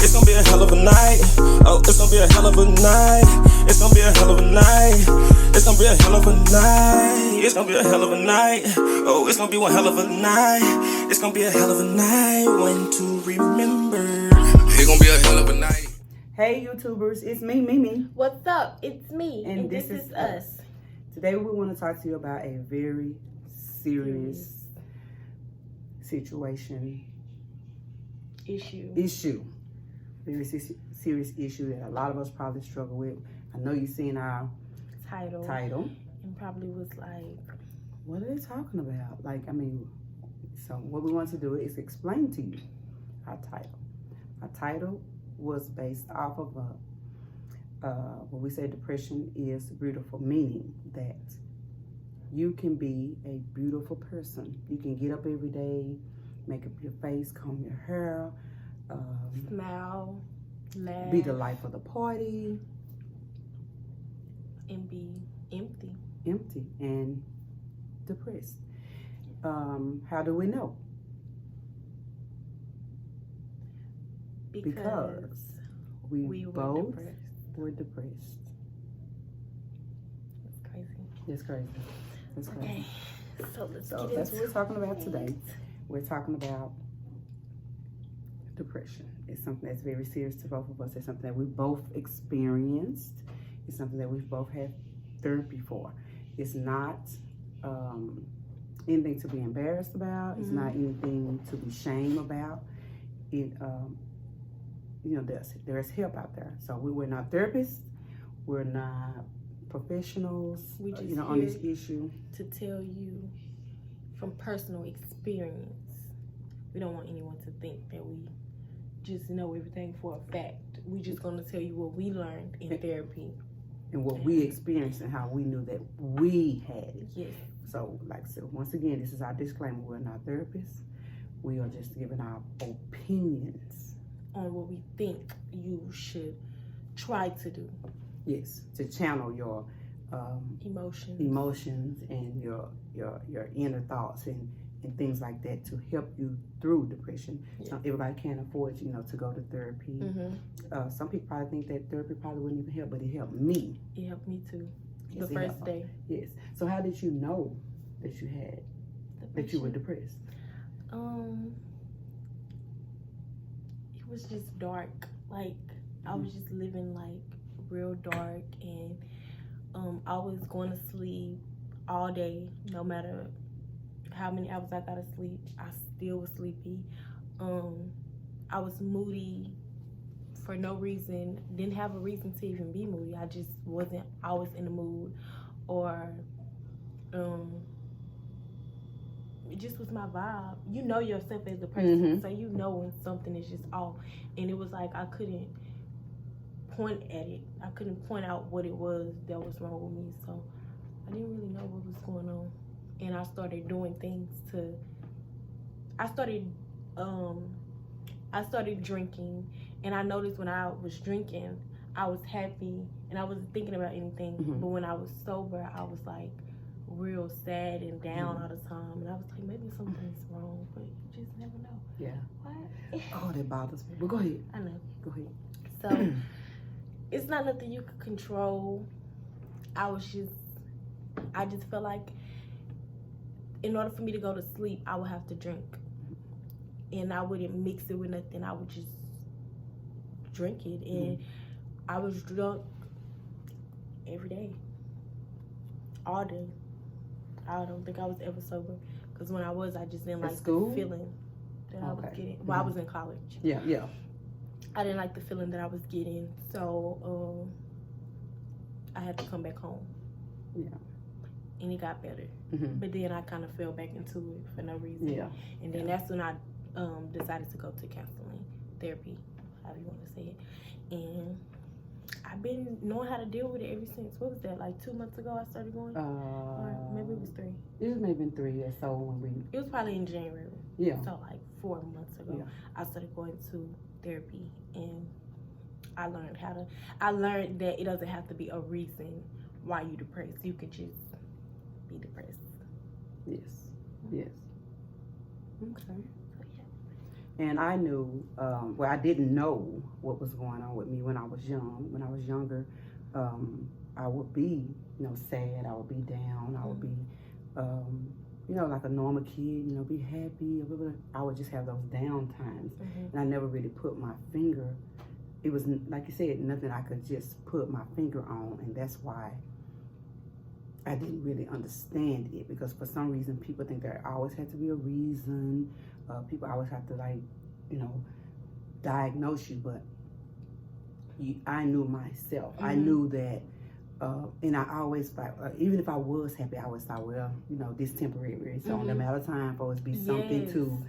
It's gonna be a hell of a night. Oh, it's gonna be a hell of a night. It's gonna be a hell of a night. It's gonna be a hell of a night. It's gonna be a hell of a night. Oh, it's gonna be one hell of a night. It's gonna be a hell of a night. When to remember. It's gonna be a hell of a night. Hey YouTubers, it's me. What's up? It's me, and this is us. Today we want to talk to you about a very serious situation. Issue. Very serious issue that a lot of us probably struggle with. I know you've seen our title. And probably was like, what are they talking about? So what we want to do is explain to you our title. Our title was based off of when we say depression is beautiful, meaning that you can be a beautiful person. You can get up every day, make up your face, comb your hair, smile, laugh, be the life of the party, and be empty and depressed. How do we know? Because we both were depressed. That's crazy. It's crazy. Okay, so let's So get that's into what we're talking about today. We're talking about depression. It's something that's very serious to both of us. It's something that we both experienced. It's something that we've both had therapy for. It's not anything to be embarrassed about. It's not anything to be shamed about. It, there's help out there. So we're not therapists. We're not professionals. We just on this issue to tell you from personal experience. We don't want anyone to think that we just know everything for a fact. We just gonna tell you what we learned in therapy and what we experienced and how we knew that we had it. Yes. So, once again, this is our disclaimer. We're not therapists. We are just giving our opinions on what we think you should try to do. Yes, to channel your emotions and your inner thoughts and things like that to help you through depression. Yes. Everybody can't afford, to go to therapy. Some people probably think that therapy probably wouldn't even help, but it helped me. It helped me too. Yes, the first day. Yes. So how did you know that you had that you were depressed? It was just dark. Like I was just living like real dark, and I was going to sleep all day, no matter how many hours I got to sleep. I still was sleepy. I was moody for no reason. Didn't have a reason to even be moody. I just wasn't always in the mood, or it just was my vibe. You know yourself as a person, so you know when something is just off. And it was like I couldn't point at it. I couldn't point out what it was that was wrong with me. So I didn't really know what was going on. And I started doing things I started drinking, and I noticed when I was drinking, I was happy and I wasn't thinking about anything. But when I was sober, I was like real sad and down all the time. And I was like, maybe something's wrong, but you just never know. Yeah. What? Oh, that bothers me. But go ahead. I know. Go ahead. So it's not nothing you could control. I just felt like in order for me to go to sleep, I would have to drink. And I wouldn't mix it with nothing. I would just drink it. And I was drunk every day. All day. I don't think I was ever sober. Because when I was, I just didn't like the feeling that I was getting. Well, I was in college. Yeah. I didn't like the feeling that I was getting. So I had to come back home. Yeah. And it got better. But then I kind of fell back into it for no reason. Yeah. And then that's when I decided to go to counseling, therapy, however you want to say it. And I've been knowing how to deal with it ever since. What was that, like 2 months ago I started going? Or maybe it was 3. It was maybe 3 or so when It was probably in January. Yeah. So like 4 months ago, I started going to therapy, and I learned that it doesn't have to be a reason why you're depressed. You could just be depressed. Yes. Okay. So, yeah. And I knew, well, I didn't know what was going on with me when I was young. When I was younger, I would be, sad. I would be down. I would be, like a normal kid, be happy. I would just have those down times. And I never really put my finger. It was, like you said, nothing I could just put my finger on. And that's why I didn't really understand it. Because for some reason, people think there always had to be a reason. People always have to, diagnose you. But I knew myself. I knew that. And I always, even if I was happy, I always thought, well, this temporary. So no matter time for it to be something to,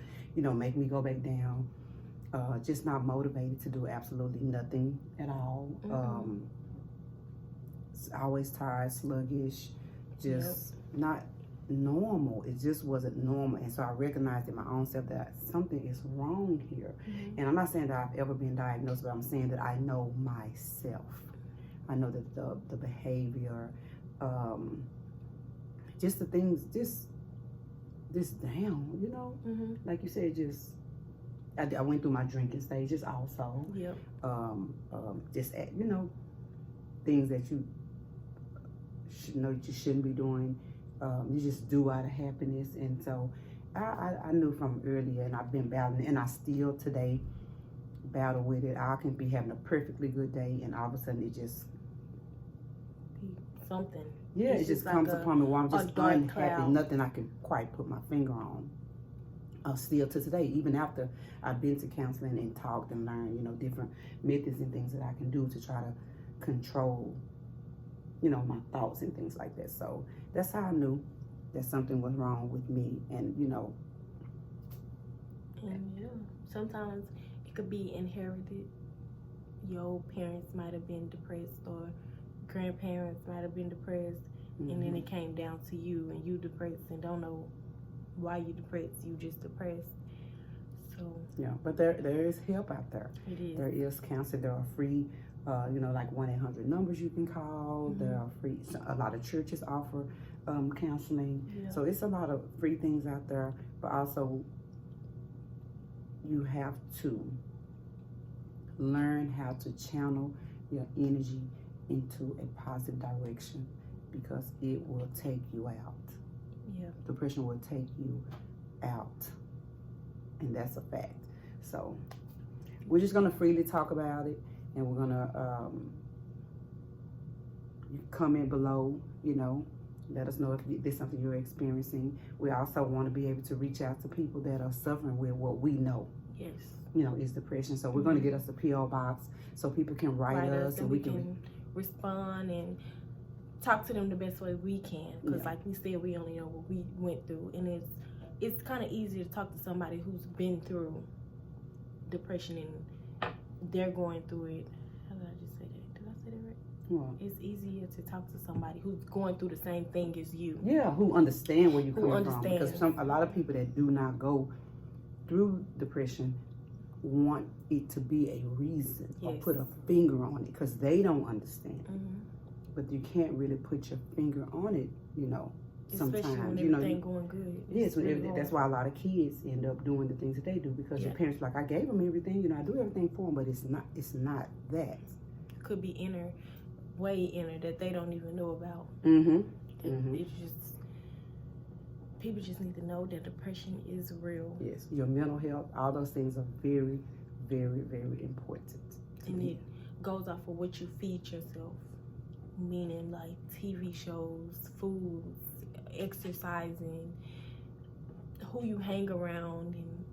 make me go back down. Just not motivated to do absolutely nothing at all. Always tired, sluggish, just not normal. It just wasn't normal. And so I recognized in my own self that something is wrong here. And I'm not saying that I've ever been diagnosed, but I'm saying that I know myself. I know that the behavior, just the things, just down, like you said, just, I went through my drinking stages also. Just, things that you you shouldn't be doing. You just do out of happiness. And so I knew from earlier, and I've been battling, and I still today battle with it. I can be having a perfectly good day, and all of a sudden it just something. Yeah, it just comes upon me while I'm just unhappy. Nothing I can quite put my finger on. Still to today, even after I've been to counseling and talked and learned, different methods and things that I can do to try to control, my thoughts and things like that. So that's how I knew that something was wrong with me. And, And yeah, sometimes it could be inherited. Your parents might have been depressed, or grandparents might have been depressed, and then it came down to you, and you depressed and don't know why you depressed. You just depressed. So yeah, but there is help out there. It is. There is counseling. There are free, like 1-800 numbers you can call. There are free. A lot of churches offer counseling. Yeah. So it's a lot of free things out there. But also, you have to learn how to channel your energy into a positive direction, because it will take you out. Yeah. Depression will take you out, and that's a fact. So we're just gonna freely talk about it, and we're gonna comment below, let us know if there's something you're experiencing. We also want to be able to reach out to people that are suffering with what we know. Yes. Is depression. So we're going to get us a POBox so people can write us, and we can respond and talk to them the best way we can. Because like we said, we only know what we went through, and it's kind of easy to talk to somebody who's been through depression and they're going through it. How did I just say that? Did I say that right? Well, it's easier to talk to somebody who's going through the same thing as you. Yeah, who understand where you're coming from. Because a lot of people that do not go through depression want it to be a reason or put a finger on it, because they don't understand. But you can't really put your finger on it, sometimes. Especially when everything going good. Yes, that's why a lot of kids end up doing the things that they do, because their parents are like, I gave them everything, I do everything for them, but it's not that. It could be way inner that they don't even know about. It's just, people just need to know that depression is real. Yes, your mental health, all those things are very, very, very important. And it goes off of what you feed yourself, meaning like TV shows, foods, exercising, who you hang around, and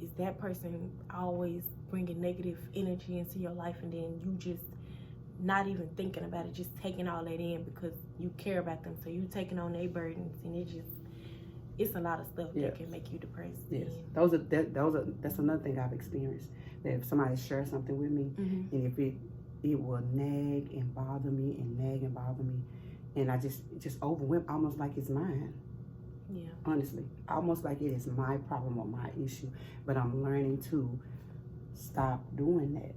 is that person always bringing negative energy into your life, and then you just not even thinking about it, just taking all that in because you care about them, so you taking on their burdens, and it's a lot of stuff that can make you depressed. Yes, that's another thing I've experienced. That if somebody shares something with me, and if it will nag and bother me and nag and bother me, and I just overwhelmed, almost like it's mine. Yeah. Honestly, almost like it is my problem or my issue. But I'm learning to stop doing that.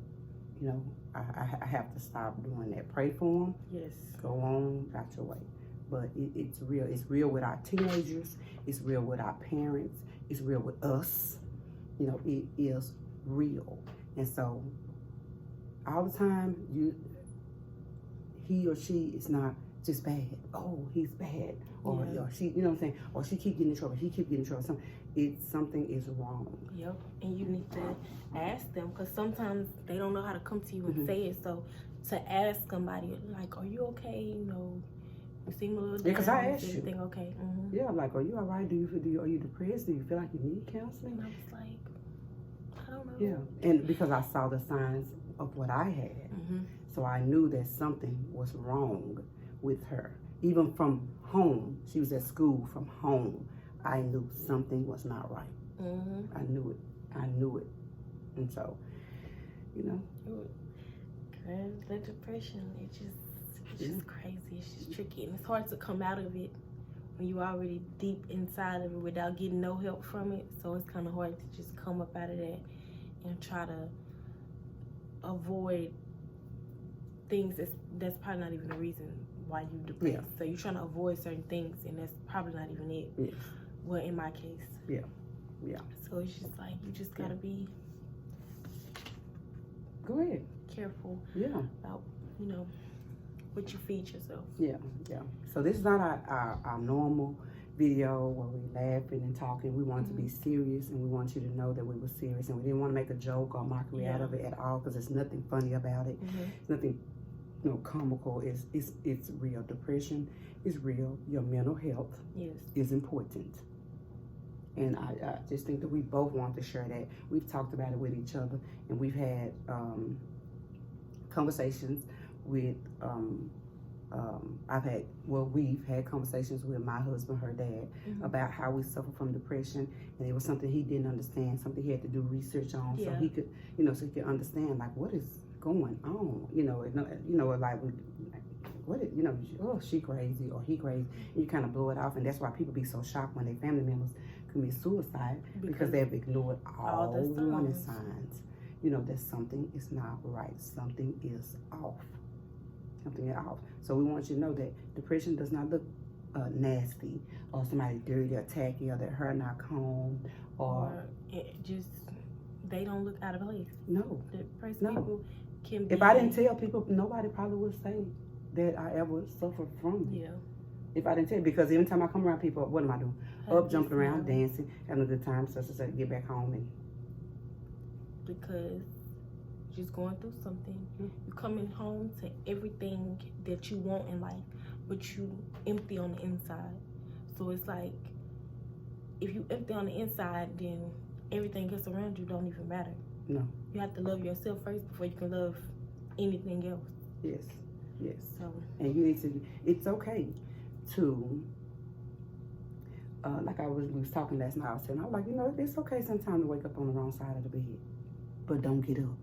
I have to stop doing that. Pray for them. Yes. Go on about your way. But it's real. It's real with our teenagers. It's real with our parents. It's real with us. You know, it is real. And so all the time, he or she is not just bad. Oh, he's bad. Or she, you know what I'm saying? Or she keep getting in trouble. He keep getting in trouble. Something is wrong. Yep. And you need to ask them, because sometimes they don't know how to come to you and say it. So to ask somebody, like, are you okay? You know, you seem a little down. Because I asked you. Everything okay? Yeah, like, are you all right? Are you depressed? Do you feel like you need counseling? And I was like, I don't know. Yeah. And because I saw the signs of what I had. So I knew that something was wrong with her. Even from home, she was at school, from home, I knew something was not right. I knew it. And so, you know. Girl, the depression, it's just crazy. It's just tricky. And it's hard to come out of it when you're already deep inside of it without getting no help from it. So it's kind of hard to just come up out of that and try to avoid things that's probably not even the reason why you depressed. So you're trying to avoid certain things, and that's probably not even it. Well, in my case. Yeah. So it's just like, you just gotta be careful about, you know, what you feed yourself. Yeah. So this is not our normal video where we're laughing and talking. We want to be serious, and we want you to know that we were serious, and we didn't want to make a joke or mockery out of it at all, because there's nothing funny about it. Nothing, you know, comical. It's real. Depression is real. Your mental health is important. And I just think that we both want to share that. We've talked about it with each other, and we've had conversations with, we've had conversations with my husband, her dad, about how we suffer from depression. And it was something he didn't understand, something he had to do research on, so he could, you know, so he could understand, like, what is going on, you know, like, what, you know, oh, she crazy or he crazy. And you kind of blow it off, and that's why people be so shocked when their family members commit suicide, because they've ignored all the warning signs. You know, that something is not right. Something is off. Something is off. So we want you to know that depression does not look nasty, or somebody dirty or tacky, or their hair not combed, or it just, they don't look out of place. No. Depressed people can be. If I didn't tell people, nobody probably would say that I ever suffered from it. If I didn't tell you, because every time I come around people, what am I doing? Up, jumping around, dancing, having a good time, so get back home. And because just going through something, you coming home to everything that you want in life, but you empty on the inside. So it's like, if you empty on the inside, then everything else around you don't even matter. No. You have to love yourself first before you can love anything else. Yes. So, and you need to, it's okay to, like we was talking last night, I was like, you know, it's okay sometimes to wake up on the wrong side of the bed, but don't get up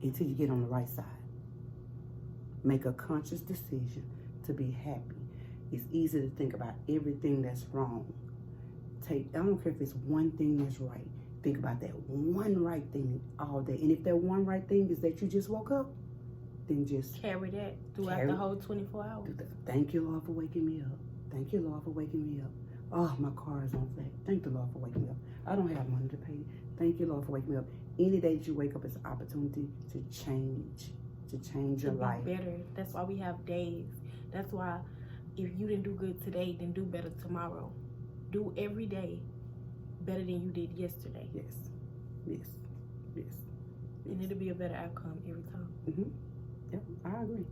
until you get on the right side. Make a conscious decision to be happy. It's easy to think about everything that's wrong. I don't care if it's one thing that's right. Think about that one right thing all day. And if that one right thing is that you just woke up, then just carry that throughout the whole 24 hours. Thank you, Lord, for waking me up. Thank you, Lord, for waking me up. Oh, my car is on flat. Thank the Lord for waking me up. I don't have money to pay. Thank you, Lord, for waking me up. Any day that you wake up is an opportunity to change your life. Better. That's why we have days. That's why if you didn't do good today, then do better tomorrow. Do every day better than you did yesterday. Yes. And it'll be a better outcome every time. Yep, I agree.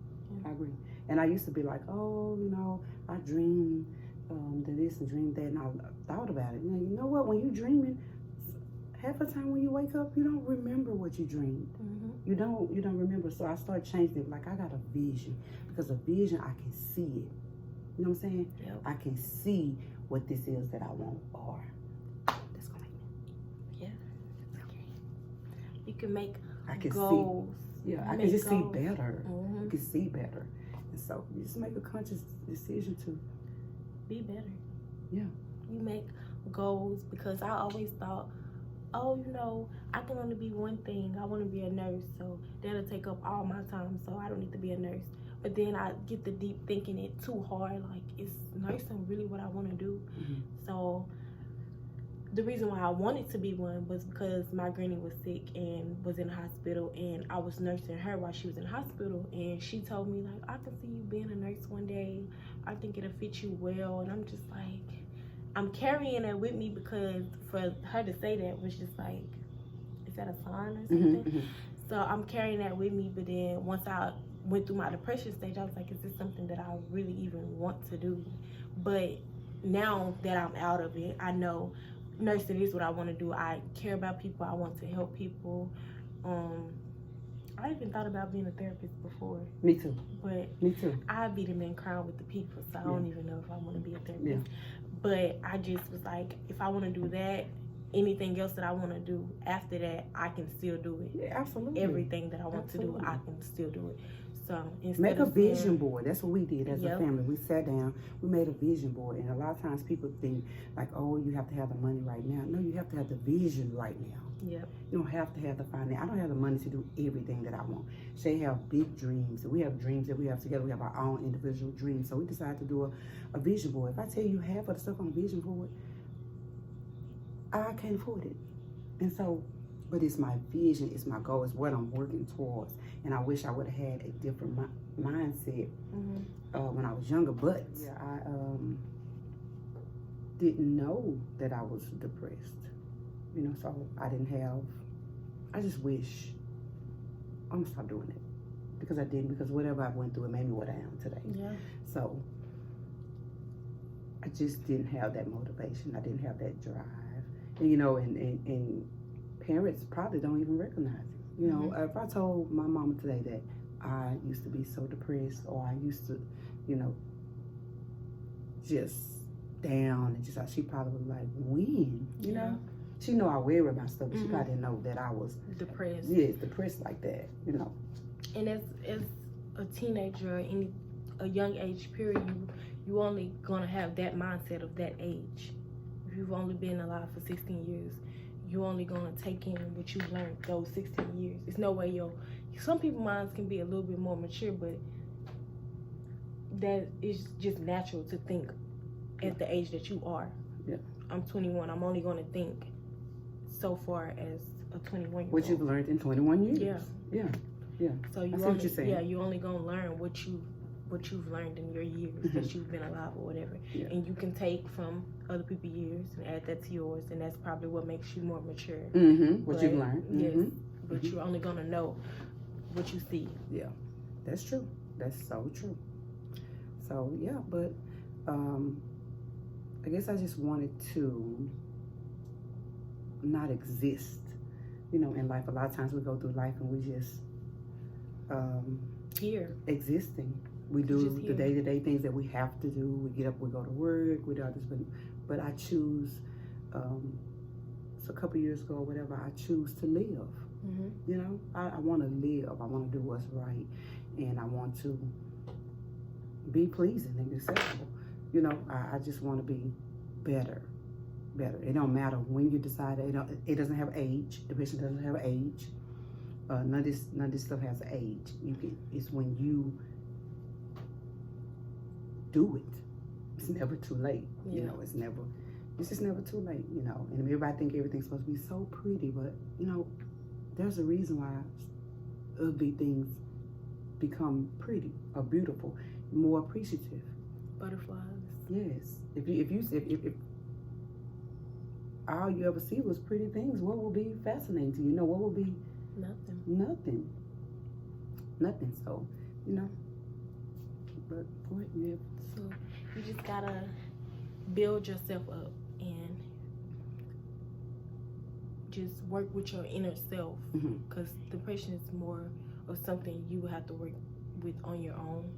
I agree. And I used to be like, oh, you know, I dream this and dream that, and I thought about it. And you know what? When you're dreaming, half the time when you wake up, you don't remember what you dreamed. You don't remember. So I started changing it. Like, I got a vision, because a vision, I can see it. You know what I'm saying? I can see what this is that I want, or that's gonna make me. You can make goals. I can just see better. You can see better. And so you just make a conscious decision to be better. You make goals, because I always thought, oh, you know, I can only be one thing. I want to be a nurse, so that'll take up all my time, so I don't need to be a nurse. But then I get the deep thinking it too hard, like, is nursing really what I want to do? So the reason why I wanted to be one was because my granny was sick and was in the hospital, and I was nursing her while she was in the hospital, and she told me, like, I can see you being a nurse one day. I think it'll fit you well. And I'm just like, I'm carrying that with me, because for her to say that was just like, is that a sign or something? Mm-hmm. So I'm carrying that with me. But then once I went through my depression stage, I was like, is this something that I really even want to do? But now that I'm out of it, I know nursing is what I want to do. I care about people. I want to help people. I even thought about being a therapist before. Me too. But Me too. I'd be the man crying with the people, so I don't even know if I want to be a therapist. Yeah. But I just was like, if I want to do that, anything else that I want to do after that, I can still do it. Yeah, absolutely. Everything that I want to do, I can still do it. So make a vision board. That's what we did as Yep. a family. We sat down, we made a vision board, and a lot of times people think like, oh, you have to have the money right now. No, you have to have the vision right now. Yep. You don't have to have the finance. I don't have the money to do everything that I want. Shae have big dreams. We have dreams that we have together. We have our own individual dreams. So we decided to do a vision board. If I tell you half of the stuff on the vision board, I can't afford it. And so, but it's my vision, it's my goal, it's what I'm working towards. And I wish I would have had a different mindset when I was younger. But yeah, I didn't know that I was depressed. You know, so I just wish I'm gonna stop doing it. Because I didn't, because whatever I went through, it made me what I am today. Yeah. So I just didn't have that motivation. I didn't have that drive. And, you know, and parents probably don't even recognize it. You know, if I told my mama today that I used to be so depressed, or I used to, you know, just down, and just, she probably was like, when? You know? She know I worry about stuff, but she probably didn't know that I was depressed. Yeah, depressed like that, you know. And as a teenager, in a young age period, you only gonna have that mindset of that age. If you've only been alive for 16 years, you only gonna take in what you learned those 16 years. There's no way some people's minds can be a little bit more mature, but that is just natural to think at the age that you are. Yeah. I'm 21. I'm only gonna think so far as a 21-year-old. What you've learned in 21 years. Yeah. So you I see only, what you're saying. Yeah, you only gonna learn what you've learned in your years that you've been alive or whatever. Yeah. And you can take from other people's years and add that to yours, and that's probably what makes you more mature. What you've learned. Yes. But you're only gonna know what you see. Yeah, that's true. That's so true. So yeah, but I guess I just wanted to not exist, you know, in life. A lot of times we go through life and we just Here. existing. We do the day-to-day things that we have to do. We get up, we go to work, we do all this, but I choose, so a couple years ago or whatever, I choose to live. You know, I want to live. I want to do what's right, and I want to be pleasing and acceptable. You know, I just want to be better. It don't matter when you decide. It doesn't have age. Depression doesn't have age. None of this stuff has age. It's when you do it. It's never too late. You know, it's just never too late. You know, and everybody think everything's supposed to be so pretty, but you know, there's a reason why ugly things become pretty or beautiful, more appreciative. Butterflies. Yes. If all you ever see was pretty things, what will be fascinating to you? You know, what will be nothing. So, you know. But go ahead, yeah. So you just gotta build yourself up and just work with your inner self, because depression is more of something you have to work with on your own.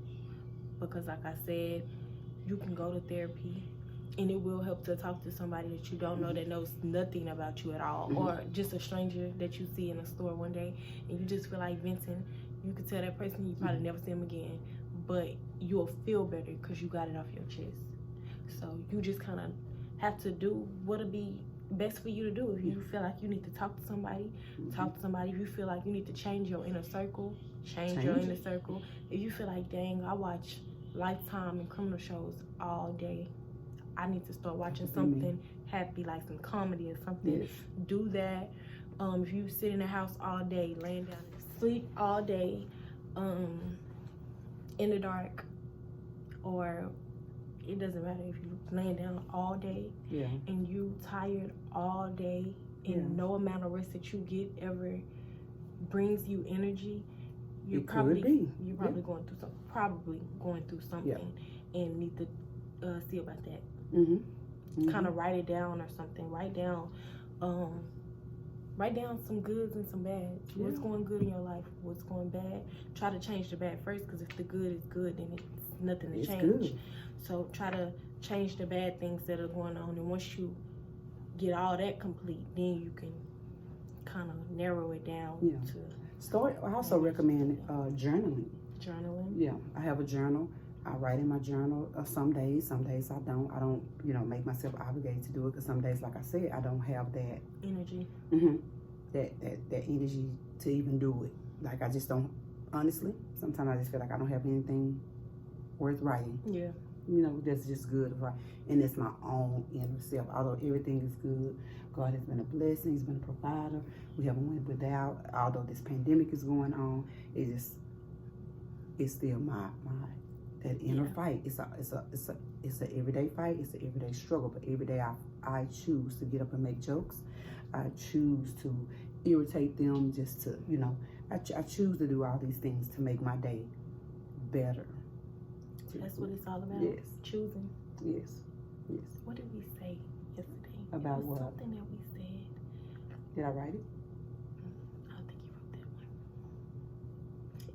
Because like I said, you can go to therapy and it will help to talk to somebody that you don't know, that knows nothing about you at all, or just a stranger that you see in a store one day and you just feel like venting. You could tell that person you probably never see them again, but you'll feel better because you got it off your chest. So you just kind of have to do what'll be best for you to do. If you feel like you need to talk to somebody, talk to somebody. If you feel like you need to change your inner circle, change your inner circle. If you feel like, dang, I watch Lifetime and criminal shows all day, I need to start watching something happy, like some comedy or something. Yes. Do that. If you sit in the house all day, laying down, sleep all day, in the dark, or it doesn't matter if you laying down all day, Yeah. and you tired all day, and no amount of rest that you get ever brings you energy. You're probably going through something, and need to see about that. Kind of write it down or something. Write down some goods and some bads. What's going good in your life? What's going bad? Try to change the bad first, because if the good is good, then it's nothing to change. Good. So try to change the bad things that are going on, and once you get all that complete, then you can kind of narrow it down to start. I also recommend journaling. Journaling. I have a journal. I write in my journal some days I don't make myself obligated to do it, because some days, like I said, I don't have that energy. That energy to even do it. Like, I just don't, honestly, sometimes I just feel like I don't have anything worth writing. That's just good, right? And it's my own inner self. Although everything is good, God has been a blessing. He's been a provider. We haven't went without. Although this pandemic is going on, it's still my that inner fight. It's a everyday fight. It's an everyday struggle. But every day I choose to get up and make jokes. I choose to irritate them, just to I choose to do all these things to make my day better. That's what it's all about. Yes. Choosing. Yes. What did we say yesterday? About what? Something that we said. Did I write it? I don't think you wrote that one.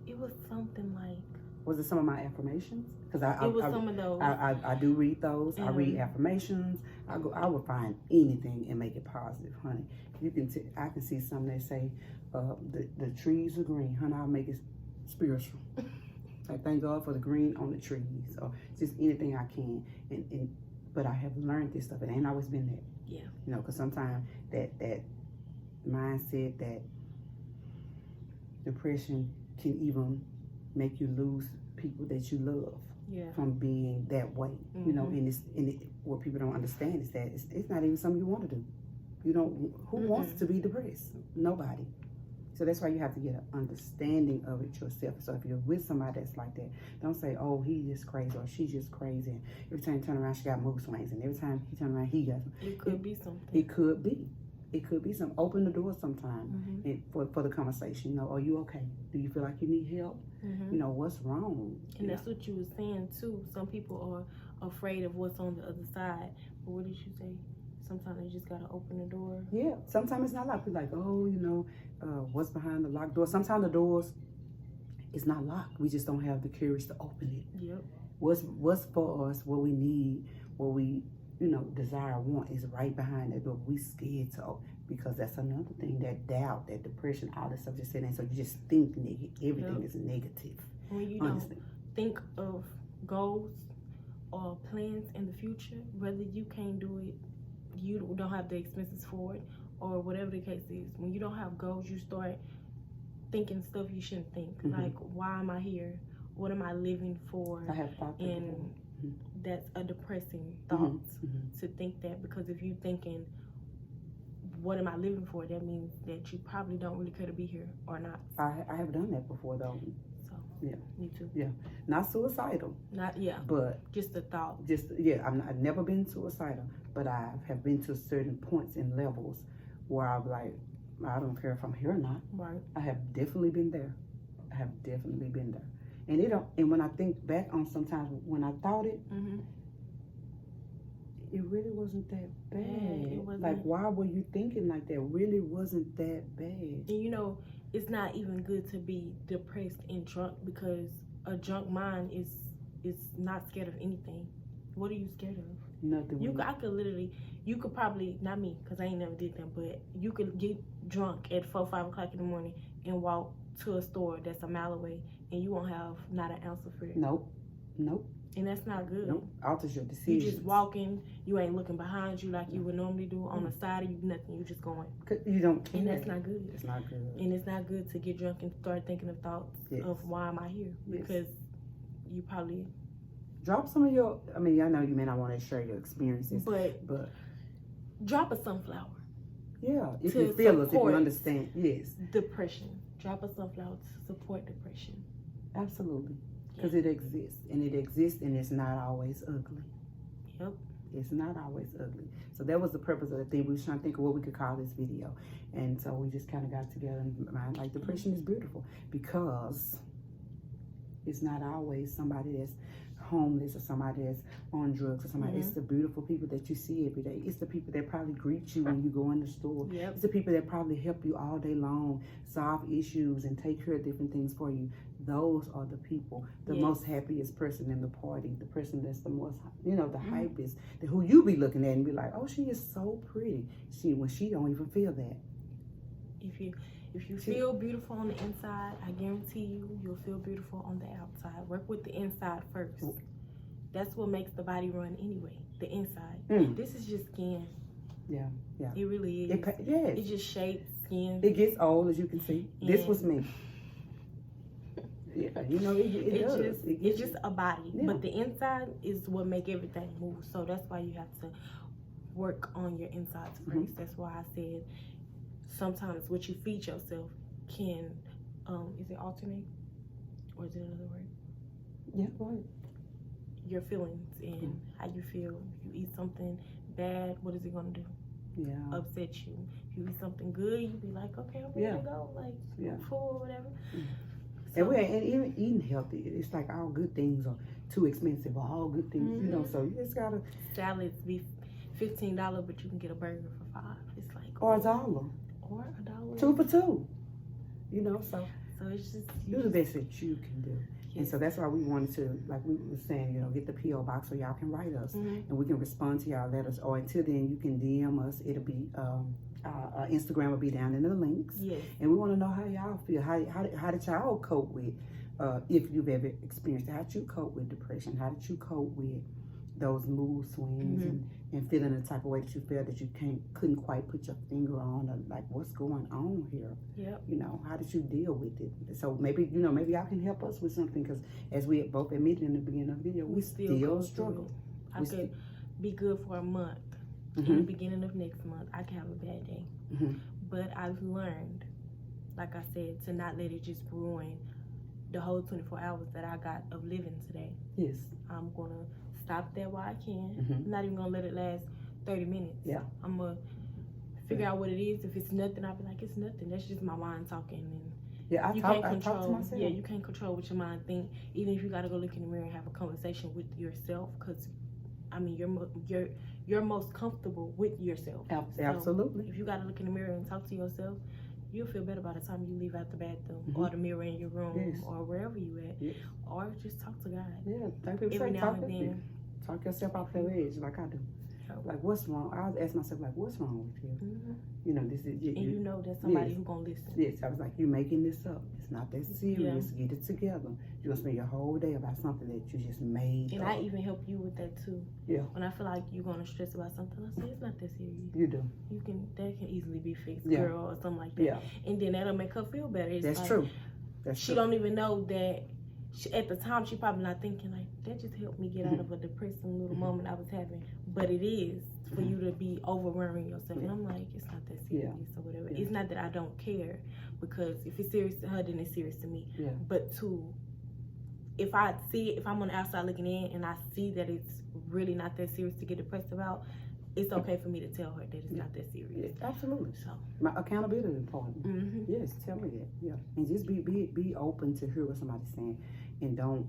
It was something like. Was it some of my affirmations? Because some of those. I do read those. I read affirmations. I would find anything and make it positive, honey. I can see some that say, the trees are green, honey. I'll make it spiritual. I thank God for the green on the trees, or just anything I can. But I have learned this stuff. It ain't always been there. Yeah. Because sometimes that mindset, that depression can even make you lose people that you love from being that way. And what people don't understand is that it's not even something you want to do. Who wants to be depressed? Nobody. So that's why you have to get an understanding of it yourself. So if you're with somebody that's like that, don't say, oh, he's just crazy or she's just crazy. And every time you turn around, she got mood swings. And every time he turn around, he got. It could be something. It could be. It could be something. Open the door sometime for the conversation. Are you okay? Do you feel like you need help? What's wrong? And that's what you were saying too. Some people are afraid of what's on the other side. But what did you say? Sometimes you just gotta open the door. Yeah. Sometimes it's not locked. We're like, what's behind the locked door? Sometimes the doors, it's not locked. We just don't have the courage to open it. Yep. What's for us? What we need? What we desire, want is right behind that door. We scared to open, because that's another thing. That doubt, that depression, all that stuff just sitting there. So you just think negative. Everything is negative. When you don't think of goals or plans in the future, whether you can't do it, you don't have the expenses for it, or whatever the case is. When you don't have goals, you start thinking stuff you shouldn't think. Like, why am I here? What am I living for? I have thought that. And that's a depressing thought to think that, because if you're thinking, what am I living for? That means that you probably don't really care to be here or not. I have done that before, though. So yeah, me too. Yeah, not suicidal. But just a thought. I've never been suicidal, but I have been to certain points and levels where I'm like, I don't care if I'm here or not. Right. I have definitely been there. And when I think back on sometimes when I thought it, it really wasn't that bad. It wasn't. Like, why were you thinking like that? It really wasn't that bad. And it's not even good to be depressed and drunk, because a drunk mind is not scared of anything. What are you scared of? Nothing. You could probably, not me, because I ain't never did that, but you could get drunk at 4, 5 o'clock in the morning and walk to a store that's a mile away, and you won't have not an ounce of fear. Nope. And that's not good. Nope. Alters your decisions. You just walking. You ain't looking behind you like you would normally do. On the side of you, nothing. You just going. You don't care. And that's not good. It's not good. And it's not good to get drunk and start thinking of thoughts of why am I here? Because you probably... Drop some of your... I know you may not want to share your experiences. But drop a sunflower. Yeah, if To you feel us, if you support understand. Yes. Depression. Drop a sunflower to support depression. Absolutely. Because it exists. And it exists and it's not always ugly. Yep. It's not always ugly. So that was the purpose of the thing. We was trying to think of what we could call this video. And so we just kind of got together and mind like depression is beautiful because it's not always somebody that's homeless or somebody that's on drugs or somebody. It's the beautiful people that you see every day. It's the people that probably greet you when you go in the store. Yep. It's the people that probably help you all day long, solve issues and take care of different things for you. Those are the people, the most happiest person in the party, the person that's the most, the hypest, who you be looking at and be like, oh, she is so pretty. When she don't even feel that. If you feel beautiful on the inside, I guarantee you'll feel beautiful on the outside. Work with the inside first. That's what makes the body run anyway, the inside. This is just skin. Yeah. It really is. Yes. It's just shape, skin. It gets old, as you can see. This was me. Yeah, it's just a body. Yeah. But the inside is what make everything move. So that's why you have to work on your insides first. That's why I said sometimes what you feed yourself can, is it alternate? Or is it another word? Yeah, right. Your feelings and how you feel. If you eat something bad, what is it going to do? Yeah. Upset you. If you eat something good, you be like, okay, I'm ready to go. Like, full or whatever. So, and even eating healthy, it's like all good things are too expensive, or all good things, so you just gotta. Salads be $15, but you can get a burger for $5. It's like, or $1. Or $1. 2 for $2. So it's just do the best that you can do. Yes. And so that's why we wanted to, like we were saying, get the P.O. box so y'all can write us and we can respond to y'all letters. Or until then, you can DM us. It'll be our Instagram will be down in the links. Yes. And we want to know how y'all feel. How did y'all cope with, if you've ever experienced it? How did you cope with depression? How did you cope with those mood swings and feeling the type of way that you felt that you couldn't quite put your finger on, or like what's going on here? Yep. How did you deal with it? So maybe maybe y'all can help us with something, because as we both admitted in the beginning of the video, we still struggle. I could be good for a month. In the beginning of next month, I can have a bad day. But I've learned, like I said, to not let it just ruin the whole 24 hours that I got of living today. Yes. I'm going to stop there while I can. I'm not even going to let it last 30 minutes. Yeah. I'm going to figure out what it is. If it's nothing, I'll be like, it's nothing. That's just my mind talking. And I talk to myself. Yeah, you can't control what your mind think. Even if you got to go look in the mirror and have a conversation with yourself, because you're most comfortable with yourself. Absolutely. So if you got to look in the mirror and talk to yourself, you'll feel better by the time you leave out the bathroom or the mirror in your room or wherever you at. Or just talk to God. Yeah, every now and then. Talk yourself off the edge like I do. Like, what's wrong? I always ask myself, like, what's wrong with you? This is and you know there's somebody who's gonna listen. Yes, I was like, you're making this up. It's not that serious. Get it together. You're gonna spend your whole day about something that you just made and up. I even help you with that too. Yeah. When I feel like you're gonna stress about something, I say it's not that serious. You do. That can easily be fixed, girl, or something like that. Yeah. And then that'll make her feel better. That's true. She don't even know that. At the time, she probably not thinking like, that just helped me get out of a depressing little moment I was having. But it is for you to be overwhelming yourself. And I'm like, it's not that serious or whatever. It's not that I don't care, because if it's serious to her, then it's serious to me. Yeah. But if I'm on the outside looking in and I see that it's really not that serious to get depressed about, it's okay for me to tell her that it's not that serious. Yeah, absolutely. So my accountability is important. Yes, tell me that. Yeah, and just be open to hear what somebody's saying, and don't,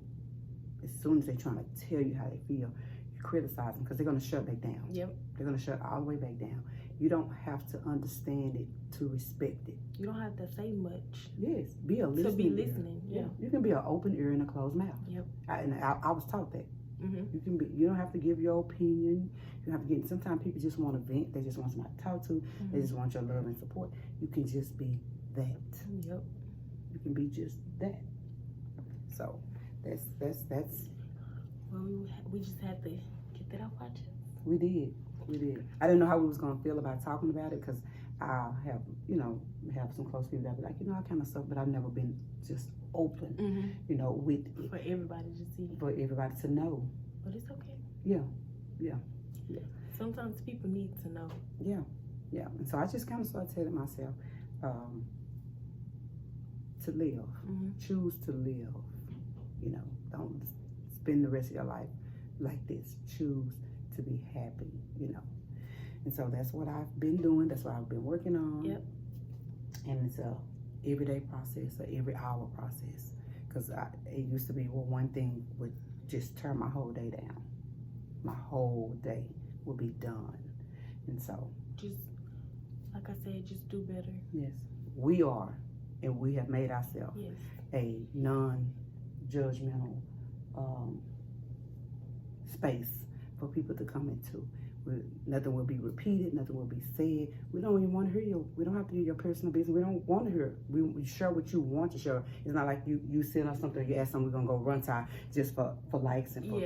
as soon as they're trying to tell you how they feel, you criticize them, because they're gonna shut back down. Yep. They're gonna shut all the way back down. You don't have to understand it to respect it. You don't have to say much. Yes, be a listening. To be listening. Yeah. You can be an open ear and a closed mouth. Yep. I was taught that. You can be. You don't have to give your opinion. You have to get. Sometimes people just want to vent. They just want somebody to talk to. They just want your love and support. You can just be that. Yep. You can be just that. So that's. Well, we just had to get that off our chest. We did. I didn't know how we was gonna feel about talking about it, because I have some close people that be like, I kind of stuff, but I've never been just open, with it. For everybody to see. For everybody to know. But it's okay. Yeah. sometimes people need to know. Yeah. And so I just kind of started telling myself to live, choose to live. You know, don't spend the rest of your life like this. Choose to be happy, you know. And so that's what I've been doing. That's what I've been working on. Yep. And it's a everyday process, a every hour process. Because it used to be, well, one thing would just turn my whole day down. My whole day would be done. And so, just like I said, just do better. Yes, we are, and we have made ourselves a non-judgmental space for people to come into. Nothing will be repeated, nothing will be said. We don't even want to hear we don't have to hear your personal business. We don't want to hear it. We share what you want to share. It's not like you send us something, you ask something, we're going to go run time just for likes and for,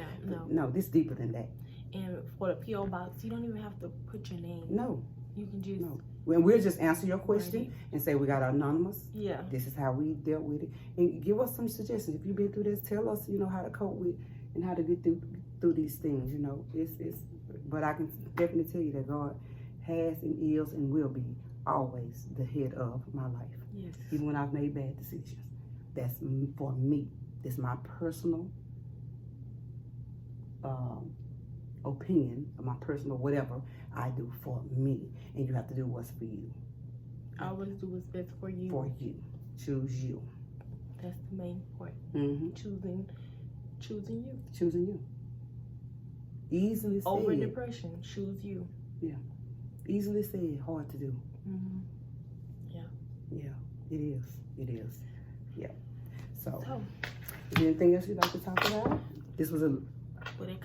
no, this deeper than that. And for the POBox, you don't even have to put your name. No. You can just... No. When we'll just answer your question and say we got anonymous. Yeah. This is how we dealt with it. And give us some suggestions. If you've been through this, tell us, you know, how to cope with and how to get through these things, you know. But I can definitely tell you that God has and is and will be always the head of my life. Yes. Even when I've made bad decisions. That's for me. That's my personal opinion, or my personal whatever I do for me. And you have to do what's for you. Always do what's best for you. For you. Choose you. That's the main part. Choosing you. Choosing you. Easily said. Over depression, choose you. Yeah. Easily said, hard to do. Yeah. Yeah, it is. It is. Yeah. So, is there anything else you'd like to talk about? This was a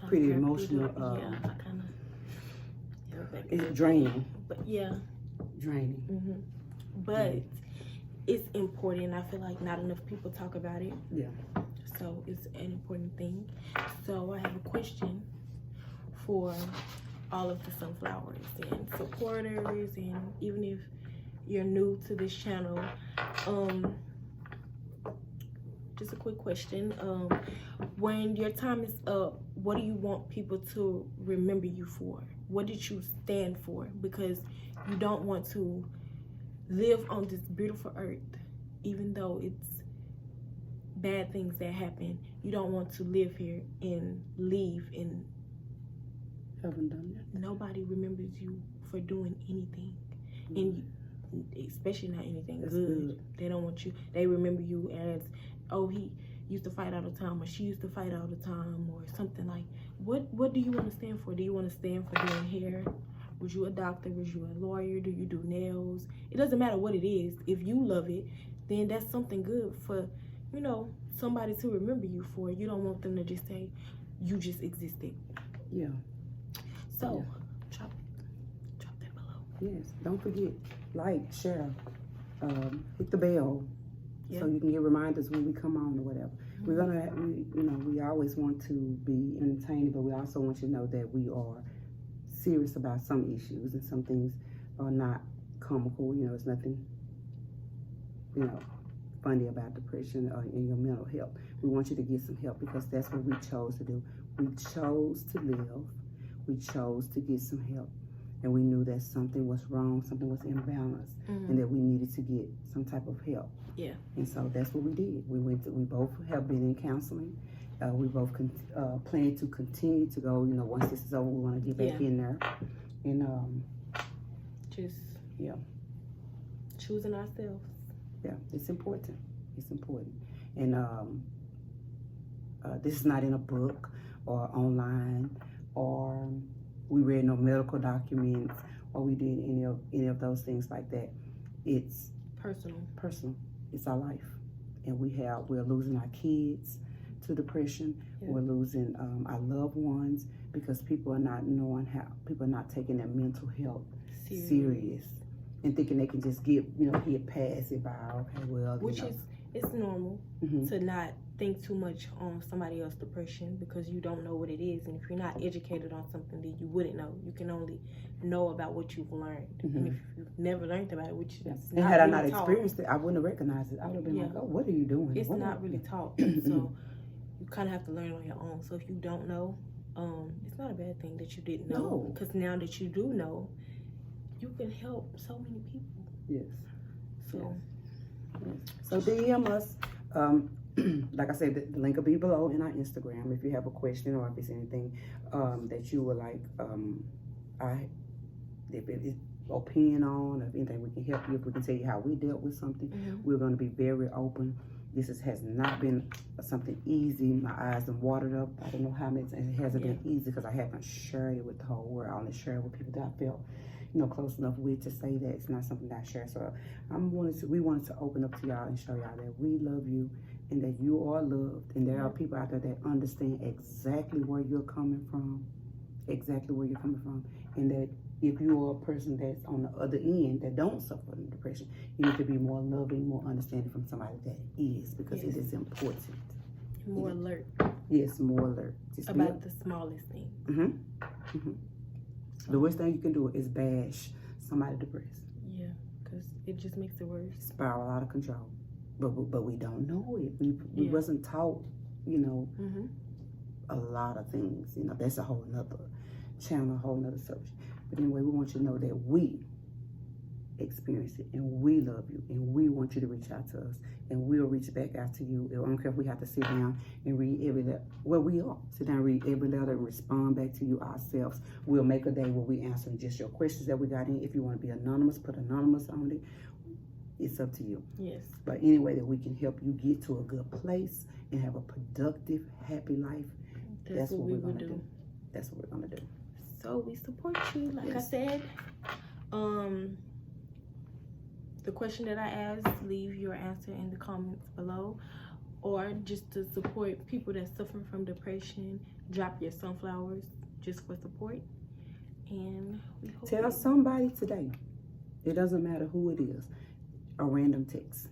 pretty emotional. I kind of. It's draining. But yeah. Draining. But it's important. I feel like not enough people talk about it. Yeah. So it's an important thing. So I have a question for all of the sunflowers and supporters, and even if you're new to this channel, just a quick question. When your time is up, what do you want people to remember you for? What did you stand for? Because you don't want to live on this beautiful earth, even though it's bad things that happen. You don't want to live here and leave and haven't done that. Nobody remembers you for doing anything, and especially not anything good. They don't want you. They remember you as, oh, he used to fight all the time, or she used to fight all the time, or something like. What do you want to stand for? Do you want to stand for doing hair? Was you a doctor? Was you a lawyer? Do you do nails? It doesn't matter what it is. If you love it, then that's something good for, you know, somebody to remember you for. You don't want them to just say you just existed. Yeah. So, drop that below. Yes. Don't forget, like, share, hit the bell, so you can get reminders when we come on or whatever. We're gonna, we always want to be entertaining, but we also want you to know that we are serious about some issues, and some things are not comical. You know, it's nothing, funny about depression or in your mental health. We want you to get some help, because that's what we chose to do. We chose to live. We chose to get some help, and we knew that something was wrong, something was imbalanced, and that we needed to get some type of help. Yeah. And so that's what we did. We both have been in counseling. We both plan to continue to go. Once this is over, we want to get back in there, and choosing ourselves. Yeah, it's important. It's important, and this is not in a book or online, or we read no medical documents, or we did any of those things like that. It's personal. It's our life, and we're losing our kids to depression. We're losing our loved ones, because people are not taking their mental health serious and thinking they can just get past it by, okay, well, which is, it's normal to not think too much on somebody else's depression, because you don't know what it is, and if you're not educated on something, then you wouldn't know. You can only know about what you've learned, and if you've never learned about it, which is and had I not experienced it, I wouldn't have recognized it. I would have been like, oh, what are you doing? It's not really taught, so you kind of have to learn on your own. So if you don't know, it's not a bad thing that you didn't know. No. Because now that you do know, you can help so many people. Yes. So, So DM us. Like I said, the link will be below in our Instagram. If you have a question or if it's anything that you would like, if it's opinion on, or if anything we can help you, if we can tell you how we dealt with something, we're going to be very open. This has not been something easy. My eyes have watered up. I don't know how many times. It hasn't been easy because I haven't shared it with the whole world. I only share it with people that I felt, close enough with to say that it's not something that I share. So we wanted to open up to y'all and show y'all that we love you and that you are loved. And there are people out there that understand exactly where you're coming from, and that if you are a person that's on the other end that don't suffer from depression, you need to be more loving, more understanding from somebody that is, because it is important. More alert. Yes, more alert. Just about the smallest thing. The worst thing you can do is bash somebody depressed. Yeah, because it just makes it worse. Spiral out of control. But we don't know it. We wasn't taught, a lot of things. That's a whole nother channel, a whole nother subject. But anyway, we want you to know that we experience it and we love you and we want you to reach out to us and we'll reach back out to you. I don't care if we have to sit down and read every letter. Well, we are. Sit down, read every letter, and respond back to you ourselves. We'll make a day where we answer just your questions that we got in. If you want to be anonymous, put anonymous on it. It's up to you. Yes. But any way that we can help you get to a good place and have a productive, happy life, that's what we're going to do. That's what we're going to do. So we support you. Like I said, the question that I asked, leave your answer in the comments below. Or just to support people that suffer from depression, drop your sunflowers just for support. And we hope tell somebody today. It doesn't matter who it is. A random text.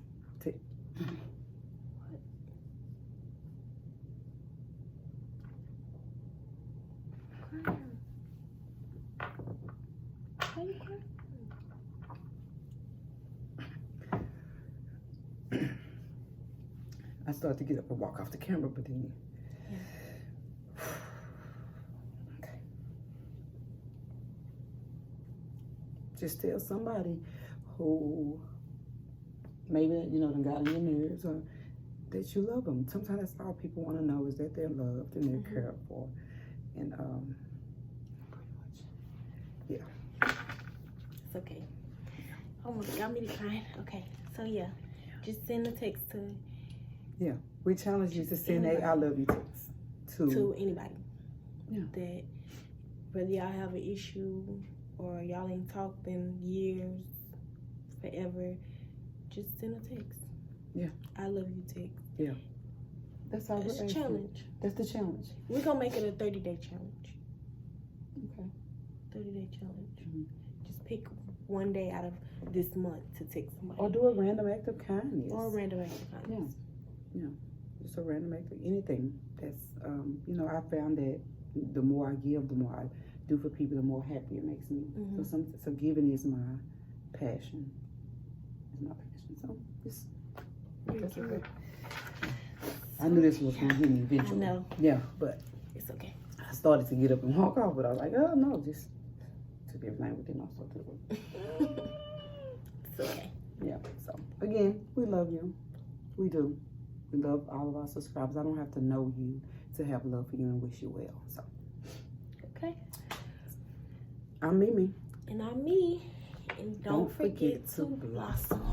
I started to get up and walk off the camera, but then okay. Just tell somebody who maybe done got on your nerves, or that you love them. Sometimes that's all people want to know, is that they're loved and they're cared for. And pretty much, yeah. It's okay. Almost got me to cry. Okay, so yeah, just send a text to. Yeah, we challenge you to send a I love you text to anybody. Yeah. That whether y'all have an issue or y'all ain't talked in years, forever, just send a text. Yeah. I love you text. Yeah. That's our challenge. That's the challenge. We're gonna make it a 30-day challenge. Okay. 30-day challenge. Just pick one day out of this month to text somebody. Or do a random act of kindness. Yeah. Yeah. Just a random act of anything. That's I found that the more I give, the more I do for people, the more happy it makes me. So giving is my passion. So that's okay. I knew this was gonna hit me eventually. I know. Yeah, but it's okay. I started to get up and walk off, but I was like, oh no, just took everything within myself. It's okay. Yeah. So again, we love you. We do. We love all of our subscribers. I don't have to know you to have love for you and wish you well. So okay. I'm Mimi. And I'm me. And don't forget to blossom.